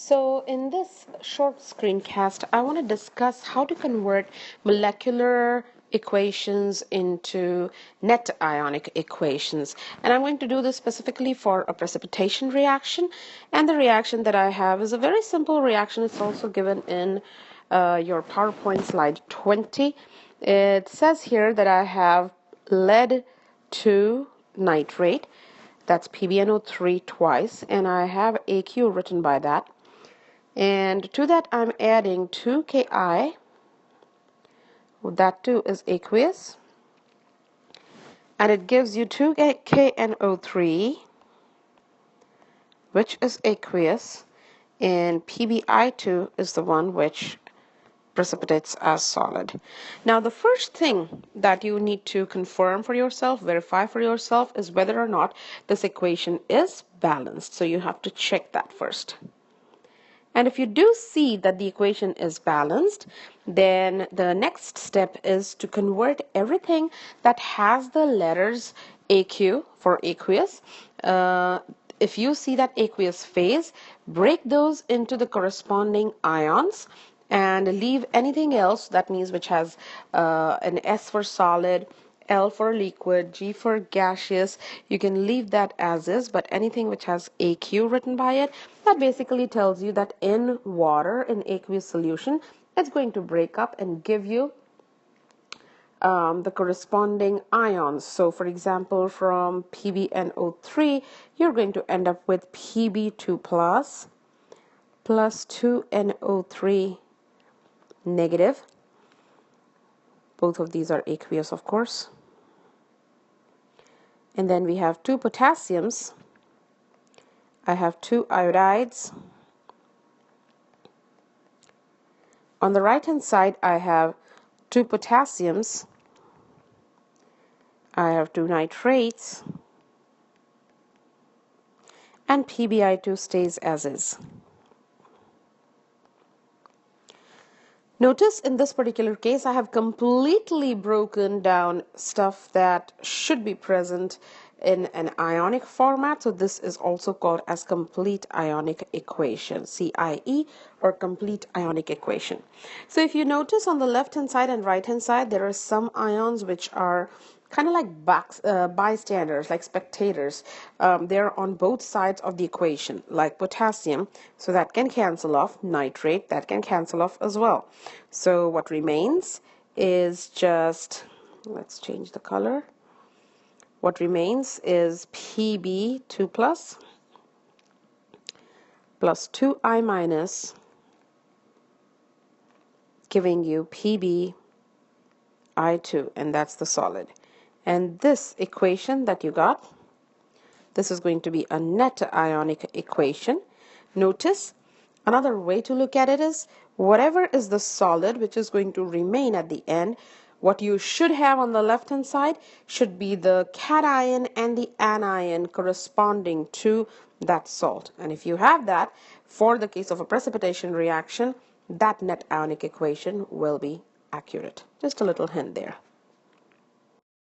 So in this short screencast, I want to discuss how to convert molecular equations into net ionic equations. And I'm going to do this specifically for a precipitation reaction. And the reaction that I have is a very simple reaction. It's also given in your PowerPoint slide 20. It says here that I have lead to nitrate. That's PbNO3 twice, and I have AQ written by that. And to that I'm adding 2 Ki, that too is aqueous, and it gives you 2 KNO3, which is aqueous, and PbI2 is the one which precipitates as solid. Now the first thing that you need to confirm for yourself, verify for yourself, is whether or not this equation is balanced. So you have to check that first. And if you do see that the equation is balanced, then the next step is to convert everything that has the letters AQ for aqueous. If you see that aqueous phase, break those into the corresponding ions and leave anything else, that means which has an S for solid, L for liquid, G for gaseous. You can leave that as is, but anything which has AQ written by it, that basically tells you that in water, in aqueous solution, it's going to break up and give you the corresponding ions. So for example, from PbNO3, you're going to end up with Pb2 plus 2NO3 negative. Both of these are aqueous, of course. And then we have 2 potassiums. I have 2 iodides. On the right hand side, I have 2 potassiums. I have 2 nitrates. And PbI2 stays as is. Notice in this particular case, I have completely broken down stuff that should be present in an ionic format. So this is also called as complete ionic equation, CIE, or complete ionic equation. So if you notice on the left hand side and right hand side, there are some ions which are kind of like bystanders, like spectators. They're on both sides of the equation, like potassium, so that can cancel off. Nitrate, that can cancel off as well. So what remains is just, let's change the color. What remains is Pb2 plus 2I minus, giving you PbI2, and that's the solid. And this equation that you got, this is going to be a net ionic equation. Notice another way to look at it is whatever is the solid which is going to remain at the end, what you should have on the left hand side should be the cation and the anion corresponding to that salt. And if you have that, for the case of a precipitation reaction, that net ionic equation will be accurate. Just a little hint there.